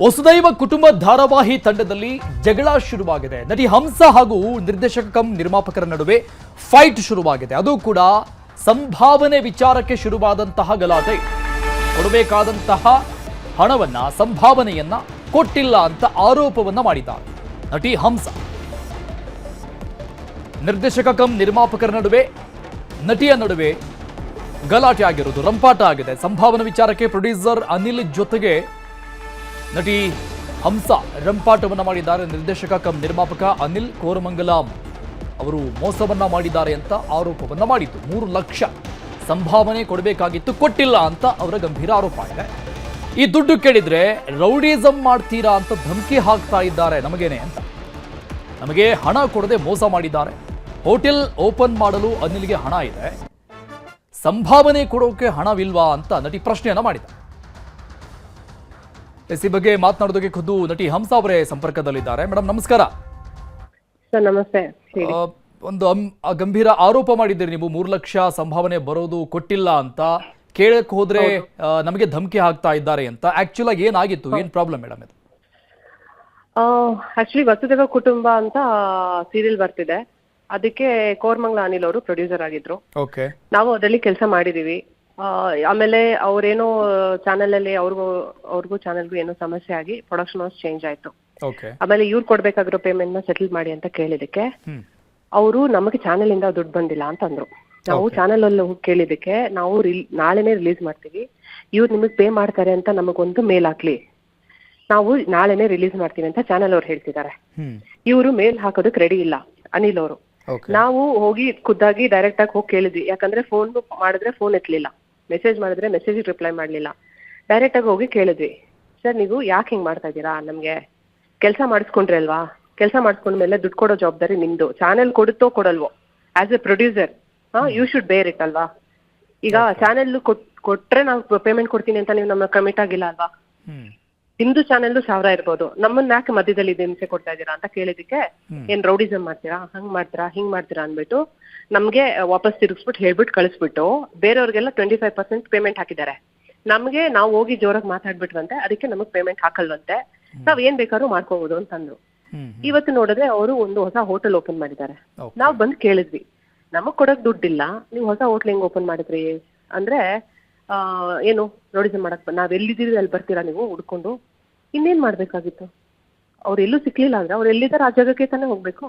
ವಸುದೈವ ಕುಟುಂಬ ಧಾರಾವಾಹಿ ತಂಡದಲ್ಲಿ ಜಗಳ ಶುರುವಾಗಿದೆ. ನಟಿ ಹಂಸ ಹಾಗೂ ನಿರ್ದೇಶಕ ಕಮ್ ನಿರ್ಮಾಪಕರ ನಡುವೆ ಫೈಟ್ ಶುರುವಾಗಿದೆ. ಅದು ಕೂಡ ಸಂಭಾವನೆ ವಿಚಾರಕ್ಕೆ ಶುರುವಾದಂತಹ ಗಲಾಟೆ. ಕೊಡಬೇಕಾದಂತಹ ಹಣವನ್ನ ಸಂಭಾವನೆಯನ್ನ ಕೊಟ್ಟಿಲ್ಲ ಅಂತ ಆರೋಪವನ್ನ ಮಾಡಿದ್ದಾರೆ ನಟಿ ಹಂಸ. ನಿರ್ದೇಶಕ ಕಮ್ ನಿರ್ಮಾಪಕರ ನಡುವೆ ನಟಿಯ ನಡುವೆ ಗಲಾಟೆ ಆಗಿರುವುದು ರಂಪಾಟ ಆಗಿದೆ. ಸಂಭಾವನೆ ವಿಚಾರಕ್ಕೆ ಪ್ರೊಡ್ಯೂಸರ್ ಅನಿಲ್ ಜೊತೆಗೆ ನಟಿ ಹಂಸ ರಂಪಾಟವನ್ನ ಮಾಡಿದ್ದಾರೆ. ನಿರ್ದೇಶಕ ಕಮ್ ನಿರ್ಮಾಪಕ ಅನಿಲ್ ಕೋರಮಂಗಲಂ ಅವರು ಮೋಸವನ್ನ ಮಾಡಿದ್ದಾರೆ ಅಂತ ಆರೋಪವನ್ನ ಮಾಡಿದ್ದು. 3 ಲಕ್ಷ ಸಂಭಾವನೆ ಕೊಡಬೇಕಾಗಿತ್ತು, ಕೊಟ್ಟಿಲ್ಲ ಅಂತ ಅವರ ಗಂಭೀರ ಆರೋಪ ಇದೆ. ಈ ದುಡ್ಡು ಕೇಳಿದ್ರೆ ರೌಡಿಸಂ ಮಾಡ್ತೀರಾ ಅಂತ ಧಮಕಿ ಹಾಕ್ತಾ ಇದ್ದಾರೆ ನಮಗೇನೆ ಅಂತ. ನಮಗೆ ಹಣ ಕೊಡದೆ ಮೋಸ ಮಾಡಿದ್ದಾರೆ. ಹೋಟೆಲ್ ಓಪನ್ ಮಾಡಲು ಅನಿಲ್ಗೆ ಹಣ ಇದೆ, ಸಂಭಾವನೆ ಕೊಡೋಕೆ ಹಣವಿಲ್ವಾ ಅಂತ ನಟಿ ಪ್ರಶ್ನೆಯನ್ನ ಮಾಡಿದ್ದಾರೆ. ಈ ಬಗ್ಗೆ ಮಾತನಾಡೋದಕ್ಕೆ ಖುದ್ದು ನಟಿ ಹಂಸ ಅವರೇ ಸಂಪರ್ಕದಲ್ಲಿದ್ದಾರೆ. ಮೇಡಮ್ ನಮಸ್ಕಾರ. ಸರ್ ನಮಸ್ತೆ. ಒಂದು ಗಂಭೀರ ಆರೋಪ ಮಾಡಿದ್ದೀರಿ ನೀವು, 3 ಲಕ್ಷ ಸಂಭಾವನೆ ಬರೋದು ಕೊಟ್ಟಿಲ್ಲ ಅಂತ. ಕೇಳಕ್ ಹೋದ್ರೆ ನಮಗೆ ಧಮಕಿ ಹಾಕ್ತಾ ಇದ್ದಾರೆ ಅಂತ. ಆಕ್ಚುಲ್ ಆಗಿ ಏನಾಗಿತ್ತು, ಏನ್ ಪ್ರಾಬ್ಲಮ್ ಮೇಡಮ್ ಇದು? ಆಕ್ಚುಲಿ ವಸುದೈವ ಕುಟುಂಬ ಅಂತ ಸೀರಿಯಲ್ ಬರ್ತಿದೆ, ಅದಕ್ಕೆ ಕೋರಮಂಗಲ ಅನಿಲ್ ಅವರು ಪ್ರೊಡ್ಯೂಸರ್ ಆಗಿದ್ರು. ಓಕೆ. ನಾವು ಅದರಲ್ಲಿ ಕೆಲಸ ಮಾಡಿದೀವಿ. ಆಮೇಲೆ ಅವ್ರೇನೋ ಚಾನೆಲ್ ಅಲ್ಲಿ ಅವ್ರಿಗೂ ಚಾನೆಲ್ಗೂ ಏನೋ ಸಮಸ್ಯೆ ಆಗಿ ಪ್ರೊಡಕ್ಷನ್ ಹೌಸ್ ಚೇಂಜ್ ಆಯ್ತು. ಆಮೇಲೆ ಇವ್ರು ಕೊಡ್ಬೇಕಾಗಿರೋ ಪೇಮೆಂಟ್ ನ ಸೆಟಲ್ ಮಾಡಿ ಅಂತ ಕೇಳಿದಕ್ಕೆ ಅವರು ನಮಗೆ ಚಾನೆಲ್ ಇಂದ ದುಡ್ಡು ಬಂದಿಲ್ಲ ಅಂತ ಅಂದ್ರು. ನಾವು ಚಾನೆಲ್ ಅಲ್ಲಿ ಹೋಗಿ ಕೇಳಿದಕ್ಕೆ ನಾವು ನಾಳೆನೆ ರಿಲೀಸ್ ಮಾಡ್ತೀವಿ, ಇವ್ರು ನಿಮಗ್ ಪೇ ಮಾಡ್ತಾರೆ ಅಂತ ನಮಗೊಂದು ಮೇಲ್ ಹಾಕ್ಲಿ, ನಾವು ನಾಳೆನೆ ರಿಲೀಸ್ ಮಾಡ್ತೀವಿ ಅಂತ ಚಾನೆಲ್ ಅವ್ರು ಹೇಳ್ತಿದ್ದಾರೆ. ಇವರು ಮೇಲ್ ಹಾಕೋದಕ್ಕೆ ರೆಡಿ ಇಲ್ಲ ಅನಿಲ್ ಅವರು. ನಾವು ಹೋಗಿ ಖುದ್ದಾಗಿ ಡೈರೆಕ್ಟ್ ಆಗಿ ಹೋಗಿ ಕೇಳಿದ್ವಿ, ಯಾಕಂದ್ರೆ ಫೋನ್ ಮಾಡಿದ್ರೆ ಫೋನ್ ಎತ್ತಲಿಲ್ಲ, ಮೆಸೇಜ್ ಮಾಡಿದ್ರೆ ಮೆಸೇಜ್ ರಿಪ್ಲೈ ಮಾಡ್ಲಿಲ್ಲ. ಡೈರೆಕ್ಟ್ ಆಗಿ ಹೋಗಿ ಕೇಳಿದ್ವಿ, ಸರ್ ನೀವು ಯಾಕೆ ಹಿಂಗ್ ಮಾಡ್ತಾ ಇದ್ದೀರಾ, ನಮ್ಗೆ ಕೆಲಸ ಮಾಡಿಸ್ಕೊಂಡ್ರಿ ಅಲ್ವಾ, ಕೆಲಸ ಮಾಡಿಸ್ಕೊಂಡ್ಮೇಲೆ ದುಡ್ಡು ಕೊಡೋ ಜವಾಬ್ದಾರಿ ನಿಮ್ದು, ಚಾನೆಲ್ ಕೊಡುತ್ತೋ ಕೊಡಲ್ವೋ as a producer you should bear it ಅಲ್ವಾ. ಈಗ ಚಾನೆಲ್ ಕೊಟ್ರೆ ನಾವು ಪೇಮೆಂಟ್ ಕೊಡ್ತೀನಿ ಅಂತ ನೀವು ನಮ್ಮ ಕಮಿಟ್ ಆಗಿಲ್ಲ ಅಲ್ವಾ. ನಿಮ್ದು ಚಾನೆಲ್ದು 1000 ಇರ್ಬೋದು, ನಮ್ಮನ್ನ ಯಾಕೆ ಮಧ್ಯದಲ್ಲಿ ಹಿಂಸೆ ಕೊಡ್ತಾ ಇದೀರಾ ಅಂತ ಕೇಳಿದಕ್ಕೆ ಏನ್ ರೌಡಿಸಂ ಮಾಡ್ತೀರಾ, ಹಂಗ್ ಮಾಡ್ತೀರಾ, ಹಿಂಗ್ ಮಾಡ್ತೀರಾ ಅನ್ಬಿಟ್ಟು ನಮ್ಗೆ ವಾಪಸ್ ತಿರುಗಿಸ್ಬಿಟ್ಟು ಹೇಳ್ಬಿಟ್ಟು ಕಳಿಸ್ಬಿಟ್ಟು ಬೇರೆಯವ್ರಿಗೆಲ್ಲ 25% ಪೇಮೆಂಟ್ ಹಾಕಿದ್ದಾರೆ. ನಮ್ಗೆ ನಾವು ಹೋಗಿ ಜೋರಾಗಿ ಮಾತಾಡ್ಬಿಟ್ವಂತೆ, ಅದಕ್ಕೆ ನಮಗ್ ಪೇಮೆಂಟ್ ಹಾಕಲ್ವಂತೆ, ನಾವ್ ಏನ್ ಬೇಕಾದ್ರೂ ಮಾಡ್ಕೋಬಹುದು ಅಂತಂದ್ರು. ಇವತ್ತು ನೋಡಿದ್ರೆ ಅವರು ಒಂದು ಹೊಸ ಹೋಟೆಲ್ ಓಪನ್ ಮಾಡಿದ್ದಾರೆ. ನಾವ್ ಬಂದ್ ಕೇಳಿದ್ವಿ, ನಮಗ್ ಕೊಡಕ್ ದುಡ್ಡಿಲ್ಲ, ನೀವು ಹೊಸ ಹೋಟ್ಲ್ ಹೆಂಗ್ ಓಪನ್ ಮಾಡಿದ್ರಿ ಅಂದ್ರೆ ಏನು ರೌಡಿಸಂ ಮಾಡಕ್ ನಾವ್ ಎಲ್ಲಿದ್ದೀವಿ ಅಲ್ಲಿ ಬರ್ತೀರಾ ನೀವು ಹುಡ್ಕೊಂಡು, ಇನ್ನೇನ್ ಮಾಡ್ಬೇಕಾಗಿತ್ತು, ಅವ್ರು ಎಲ್ಲೂ ಸಿಕ್ಲಿಲ್ಲ ಅಂದ್ರೆ ಅವ್ರು ಎಲ್ಲಿದ್ದಾರೆ ಆ ಜಾಗಕ್ಕೆ ತಾನೇ ಹೋಗ್ಬೇಕು.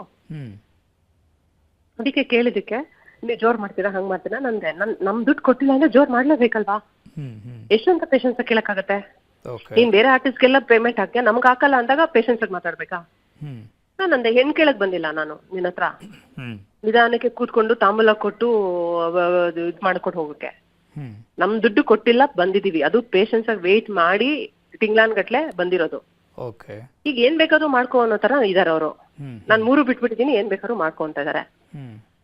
ಅದಕ್ಕೆ ಕೇಳಿದಕ್ಕೆ ನೀವು ಜೋರ್ ಮಾಡ್ತೀರಾ, ಹಂಗ್ ಮಾಡ್ತೀರಾ, ನಂದೆ ನಮ್ ದುಡ್ಡು ಕೊಟ್ಟಿಲ್ಲ ಅಂದ್ರೆ ಜೋರ್ ಮಾಡ್ಲೇಬೇಕಲ್ವಾ. ಎಷ್ಟಂತ ಪೇಷನ್ಸ್ ಕೇಳಕ್ಕಾಗತ್ತೆ? ನೀನ್ ಬೇರೆ ಆರ್ಟಿಸ್ಟ್ಗೆಲ್ಲ ಪೇಮೆಂಟ್ ಹಾಕ್ಯ ನಮ್ಗ್ ಹಾಕಲ್ಲ ಅಂದಾಗ ಪೇಷನ್ಸ್ ಆಗಿ ಮಾತಾಡ್ಬೇಕಾ? ನಾನಂದೆ ಹೆಣ್ ಕೇಳಕ್ ಬಂದಿಲ್ಲ ನಾನು ನಿನ್ನ ಹತ್ರ, ನಿಧಾನಕ್ಕೆ ಕೂತ್ಕೊಂಡು ತಾಂಬೂಲ ಕೊಟ್ಟು ಇದ್ ಮಾಡ್ಕೊಟ್ಟು ಹೋಗಕ್ಕೆ. ನಮ್ ದುಡ್ಡು ಕೊಟ್ಟಿಲ್ಲ, ಬಂದಿದೀವಿ, ಅದು ಪೇಷನ್ಸ್ ಆಗಿ ವೇಟ್ ಮಾಡಿ ತಿಂಗ್ಳಾನ್ಗಟ್ಲೆ ಬಂದಿರೋದು. ಈಗ ಏನ್ ಬೇಕಾದ್ರೂ ಮಾಡ್ಕೋ ಅನ್ನೋ ತರ ಇದಾರೆ ಅವರು. ನಾನ್ 3 ಬಿಟ್ಬಿಟ್ಟಿದೀನಿ, ಏನ್ ಬೇಕಾದ್ರೂ ಮಾಡ್ಕೊ ಅಂತ ಇದಾರೆ.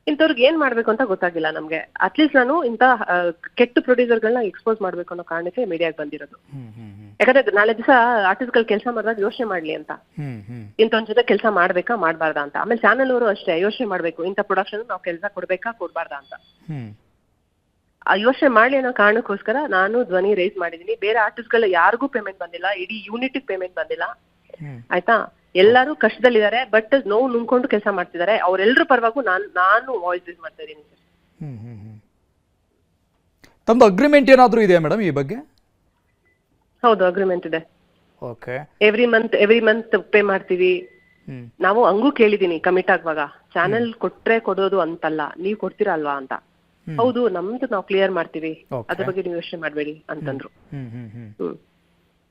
ಇಂಥವ್ರಿಗೆ ಏನ್ ಮಾಡ್ಬೇಕು ಅಂತ ಗೊತ್ತಾಗಿಲ್ಲ ನಮ್ಗೆ. ಅಟ್ಲೀಸ್ಟ್ ನಾನು ಇಂತ ಕೆಟ್ಟ ಪ್ರೊಡ್ಯೂಸರ್ಗಳನ್ನ ಎಕ್ಸ್ಪೋಸ್ ಮಾಡ್ಬೇಕು ಅನ್ನೋ ಕಾರಣಕ್ಕೆ ಮೀಡಿಯಾಗೆ ಬಂದಿರೋದು. ಯಾಕಂದ್ರೆ ನಾಳೆ ದಿವಸ ಆರ್ಟಿಸ್ಟ್ ಗಳು ಕೆಲಸ ಮಾಡಿದಾಗ ಯೋಚನೆ ಮಾಡ್ಲಿ ಅಂತ, ಇಂಥೊಂದ್ ಜೊತೆ ಕೆಲಸ ಮಾಡ್ಬೇಕಾ ಮಾಡ್ಬಾರ್ದಾ ಅಂತ. ಆಮೇಲೆ ಚಾನೆಲ್ ಅವರು ಅಷ್ಟೇ ಯೋಚನೆ ಮಾಡ್ಬೇಕು, ಇಂಥ ಪ್ರೊಡಕ್ಷನ್ ನಾವು ಕೆಲಸ ಕೊಡ್ಬೇಕಾ ಕೊಡ್ಬಾರ್ದಾ ಅಂತ. ಆ ಯೋಚನೆ ಮಾಡ್ಲಿ ಅನ್ನೋ ಕಾರಣಕ್ಕೋಸ್ಕರ ನಾನು ಧ್ವನಿ ರೈಸ್ ಮಾಡಿದೀನಿ. ಬೇರೆ ಆರ್ಟಿಸ್ಟ್ ಗಳ ಯಾರಿಗೂ ಪೇಮೆಂಟ್ ಬಂದಿಲ್ಲ, ಇಡೀ ಯೂನಿಟ್ ಪೇಮೆಂಟ್ ಬಂದಿಲ್ಲ, ಆಯ್ತಾ. ಎಲ್ಲರೂ ಕಷ್ಟದಲ್ಲಿದ್ದಾರೆ, ಬಟ್ ನೋವು ನುಂಗ್ಕೊಂಡು ಕೆಲಸ ಮಾಡ್ತಿದ್ದಾರೆ. ಅವ್ರೆಲ್ರ ಪರವಾಗೂ ನಾನು ವಾಯ್ಸ್ ಯೂಸ್ ಮಾಡ್ತಾ ಇದೀನಿ ಸರ್. ತಮ್ಮದು ಅಗ್ರಿಮೆಂಟ್ ಏನಾದ್ರೂ ಇದೆಯಾ ಮೇಡಮ್ ಈ ಬಗ್ಗೆ? ಹೌದು, ಅಗ್ರಿಮೆಂಟ್ ಇದೆ. ಓಕೆ. ಎವ್ರಿ ಮಂತ್ ಪೇ ಮಾಡ್ತೀವಿ ನಾವು. ಹಂಗೂ ಕೇಳಿದೀನಿ ಕಮಿಟ್ ಆಗುವಾಗ, ಚಾನೆಲ್ ಕೊಟ್ರೆ ಕೊಡೋದು ಅಂತಲ್ಲ, ನೀವ್ ಕೊಡ್ತೀರಾ ಅಲ್ವಾ ಅಂತ. ಹೌದು, ನಮ್ದು ನಾವು ಕ್ಲಿಯರ್ ಮಾಡ್ತೀವಿ, ಅದ್ರ ಬಗ್ಗೆ ನೀವು ಯೋಚನೆ ಮಾಡ್ಬೇಡಿ ಅಂತಂದ್ರು.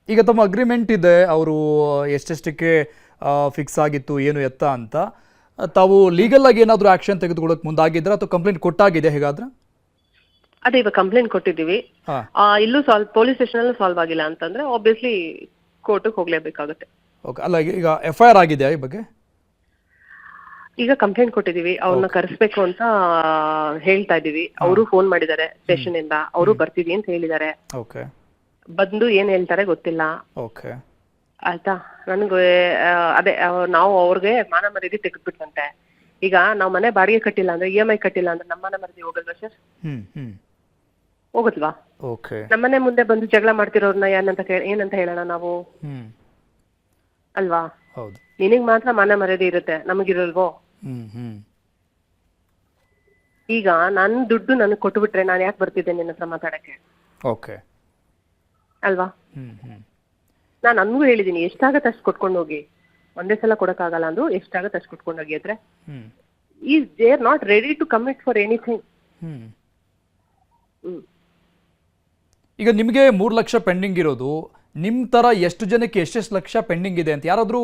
ಈಗ ತಮ್ಮ ಅಗ್ರಿಮೆಂಟ್ ಇದೆ, ಅವರು ಎಷ್ಟೆಷ್ಟಕ್ಕೆ ಫಿಕ್ಸ್ ಆಗಿತ್ತು ಏನು ಎತ್ತ ಅಂತ. ತಾವು ಲೀಗಲ್ ಆಗಿ ಏನಾದ್ರು ಆಕ್ಷನ್ ತೆಗೆದುಕೊಳ್ಳೋಕೆ ಮುಂದಾಗಿದ್ರೆ ಅಥವಾ ಕಂಪ್ಲೇಂಟ್ ಕೊಟ್ಟಾಗಿದೆ ಹೇಗಾದ್ರೆ? ಅದೇ ಇವಾಗ ಕಂಪ್ಲೇಂಟ್ ಕೊಟ್ಟಿದ್ದೀವಿ, ಇಲ್ಲೂ ಪೊಲೀಸ್ ಸ್ಟೇಷನ್ ಅಲ್ಲೂ ಸಾಲ್ವ್ ಆಗಿಲ್ಲ ಅಂತಂದ್ರೆ ಆಬ್ವಿಯಸ್ಲಿ ಕೋರ್ಟ್ಗೆ ಹೋಗ್ಲೇಬೇಕಾಗುತ್ತೆ. ಓಕೆ. ಅಲ್ಲ, ಈಗ FIR ಆಗಿದೆಯಾ ಈ ಬಗ್ಗೆ? ಈಗ ಕಂಪ್ಲೇಂಟ್ ಕೊಟ್ಟಿದೀವಿ, ಅವ್ರನ್ನ ಕರೆಸ್ಬೇಕು ಅಂತ ಹೇಳ್ತಾ ಇದೀವಿ. ಅವರು ಫೋನ್ ಮಾಡಿದ್ದಾರೆ ಸ್ಟೇಷನ್ ಇಂದ, ಅವರು ಬರ್ತೀವಿ ಅಂತ ಹೇಳಿದ್ದಾರೆ. ಬಂದು ಏನ್ ಹೇಳ್ತಾರೆ ಗೊತ್ತಿಲ್ಲ, ಆಯ್ತಾ. ನನ್ಗೆ ಅದೇ ನಾವು ಅವ್ರಿಗೆ ಮಾನ ಮರ್ಯಾದೆ ತೆಗೆದ್ಬಿಟ್ವಂತೆ. ಈಗ ನಾವ್ ಮನೆ ಬಾಡಿಗೆ ಕಟ್ಟಿಲ್ಲ ಅಂದ್ರೆ, EMI ಕಟ್ಟಿಲ್ಲ ಅಂದ್ರೆ ನಮ್ಮ ಮಾನ ಮರ್ಯಾದೆ ಹೋಗಲ್ವಾ ಸರ್? ಹೋಗುತ್ತವಾ? ನಮ್ಮನೆ ಮುಂದೆ ಬಂದು ಜಗಳ ಮಾಡ್ತಿರೋರ್ನ ಏನಂತ ಹೇಳೋಣ ನಾವು? ಅಲ್ವಾ? ಹೌದು. ನಿನಗ್ ಮಾತ್ರ ಮಾನ ಮರ್ಯಾದೆ ಇರುತ್ತೆ, ನಮಗಿರಲ್ವೋ? ಈಗ ನನ್ ದುಡ್ಡು ನನಗ್ ಕೊಟ್ಬಿಟ್ರೆ ನಾನು ಯಾಕೆ ಬರ್ತಿದ್ದೆ ನಿನ್ನ ಹತ್ರ ಮಾತಾಡಕ್ಕೆ? ಓಕೆ. ಅಲ್ವಾ? ನಾನು ನನ್ಗೂ ಹೇಳಿದೀನಿ, ಎಷ್ಟಾಗತ್ತೆ ಅಷ್ಟು ಕೊಟ್ಕೊಂಡು ಹೋಗಿ, ಒಂದೇ ಸಲ ಕೊಡಕ್ಕಾಗಲ್ಲ ಅಂದ್ರು ಎಷ್ಟಾಗತ್ತೆ ಅಷ್ಟು ಕೊಟ್ಕೊಂಡು ಹೋಗಿ ಅಂದ್ರೆ is they are not ready to commit for anything. ಈಗ ನಿಮಗೆ 3 ಲಕ್ಷ ಪೆಂಡಿಂಗ್ ಇರೋದು, ನಿಮ್ ತರ ಎಷ್ಟು ಜನಕ್ಕೆ ಎಷ್ಟೆಷ್ಟು ಲಕ್ಷ ಪೆಂಡಿಂಗ್ ಇದೆ ಅಂತ ಯಾರಾದ್ರೂ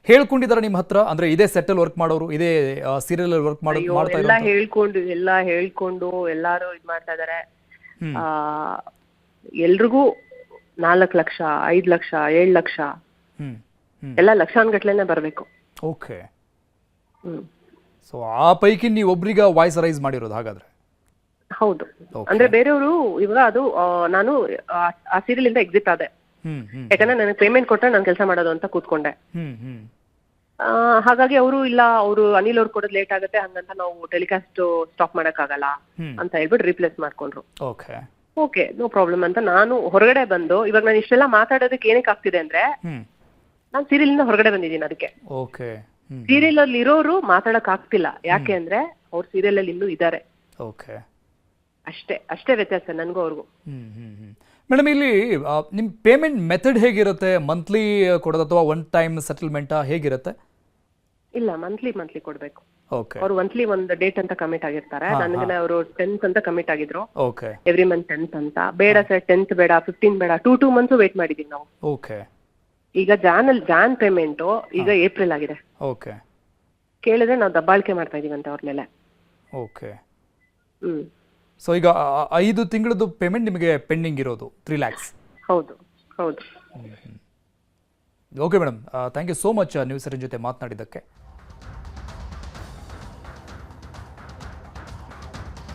ಹೇಳ್ಕೊಂಡಿದಾರ ನಿಮ್ಮ ಹತ್ರ? ಅಂದ್ರೆ ಇದೇ ಸೆಟಲ್ ವರ್ಕ್ ಮಾಡೋರು, ಇದೇ ಸೀರಿಯಲ್ ವರ್ಕ್ ಮಾಡ್ತಾ ಎಲ್ಲ ಹೇಳ್ಕೊಂಡು ಎಲ್ಲಾರು ಇದ್ ಮಾಡ್ತಾ ಇದಾರೆ. ಎಲ್ರಿಗೂ 4 ಲಕ್ಷ 5 ಲಕ್ಷ 7 ಲಕ್ಷ ಎಲ್ಲ ಲಕ್ಷಾನ್ಗಟ್ಲೆನೆ ಬರ್ಬೇಕು. ಓಕೆ. ಸೊ ಆ ಪೈಕಿ ನೀವು ಒಬ್ರಿಗೆ ವಾಯ್ಸ್ ರೈಸ್ ಮಾಡಿರೋದು ಹಾಗಾದ್ರೆ? ಹೌದು. ಅಂದ್ರೆ ಬೇರೆಯವರು ಇವಾಗ ಅದು ನಾನು ಆ ಸೀರಿಯಲ್ ಇಂದ ಎಕ್ಸಿಟ್ ಆದೆ. ಯಾಕಂದ್ರೆ ನನಗೆ ಪೇಮೆಂಟ್ ಕೊಟ್ರೆ ನಾನು ಕೆಲಸ ಮಾಡೋದು ಅಂತ ಕೂತ್ಕೊಂಡೆ. ಹಾಗಾಗಿ ಅವರು ಇಲ್ಲ, ಅವರು ಅನಿಲ್ ಅವ್ರು ಕೊಡೋದು ಲೇಟ್ ಆಗುತ್ತೆ, ಹಂಗಂತ ನಾವು ಟೆಲಿಕಾಸ್ಟ್ ಸ್ಟಾಪ್ ಮಾಡಕ್ ಆಗಲ್ಲ ಅಂತ ಹೇಳ್ಬಿಟ್ಟು ರಿಪ್ಲೇಸ್ ಮಾಡ್ಕೊಂಡ್ರು. ಓಕೆ, ನೋ ಪ್ರಾಬ್ಲಮ್ ಅಂತ ನಾನು ಹೊರಗಡೆ ಬಂದು, ಇವಾಗ ನಾನು ಇಷ್ಟೆಲ್ಲ ಮಾತಾಡೋದಕ್ಕೆ ಏನಕ್ಕೆ ಆಗ್ತಿದೆ ಅಂದ್ರೆ ನಾನು ಸೀರಿಯಲ್ ಇಂದ ಹೊರಗಡೆ ಬಂದಿದ್ದೀನಿ. ಅದಕ್ಕೆ ಸೀರಿಯಲ್ ಅಲ್ಲಿ ಇರೋರು ಮಾತಾಡಕ್ ಆಗ್ತಿಲ್ಲ, ಯಾಕೆ ಅಂದ್ರೆ ಅವ್ರು ಸೀರಿಯಲ್ ಅಲ್ಲಿ ಇನ್ನೂ ಇದಾರೆ. ಅಷ್ಟೇ ವ್ಯತ್ಯಾಸ ನನ್ಗೂ ಅವ್ರಿಗೂ. ಮೇಡಮ್, ಇಲ್ಲಿ ನಿಮ್ ಪೇಮೆಂಟ್ ಮೆಥಡ್ ಹೇಗಿರುತ್ತೆ? ಮಂತ್ಲಿ ಕೊಡೋದು ಅಥವಾ ಒನ್ ಟೈಮ್ ಸೆಟಲ್ಮೆಂಟ್ ಹೇಗಿರುತ್ತೆ? ಇಲ್ಲ, ಮಂತ್ಲಿ ಕೊಡ್ಬೇಕು. ಅವ್ರು ಮಂತ್ಲಿ ಒಂದು ಡೇಟ್ ಅಂತ ಕಮಿಟ್ ಆಗಿರ್ತಾರೆ. ನನಗೆ ಅವರು 10th ಅಂತ ಕಮಿಟ್ ಆಗಿದ್ರು, ಎವ್ರಿ ಮಂತ್ 10th ಅಂತ. ಬೇಡ ಸರ್, 10th ಬೇಡ, 15 ಬೇಡ, 2 ಮಂತ್ಸ್ ವೇಟ್ ಮಾಡಿದೀವಿ ನಾವು. ಈಗ ಜಾನ್ ಪೇಮೆಂಟ್ ಈಗ ಏಪ್ರಿಲ್ ಆಗಿದೆ. ಕೇಳಿದ್ರೆ ನಾವು ದಬ್ಬಾಳಿಕೆ ಮಾಡ್ತಾ ಇದೀವಿ ಅವ್ರ ಮೇಲೆ. ಸೊ ಈಗ 5 ತಿಂಗಳದ್ದು ಪೇಮೆಂಟ್ ನಿಮಗೆ ಪೆಂಡಿಂಗ್ ಇರೋದು 3 lakhs. ಹೌದು. Okay madam, thank you so much news ಜೊತೆ ಮಾತನಾಡಿದ್ದಕ್ಕೆ.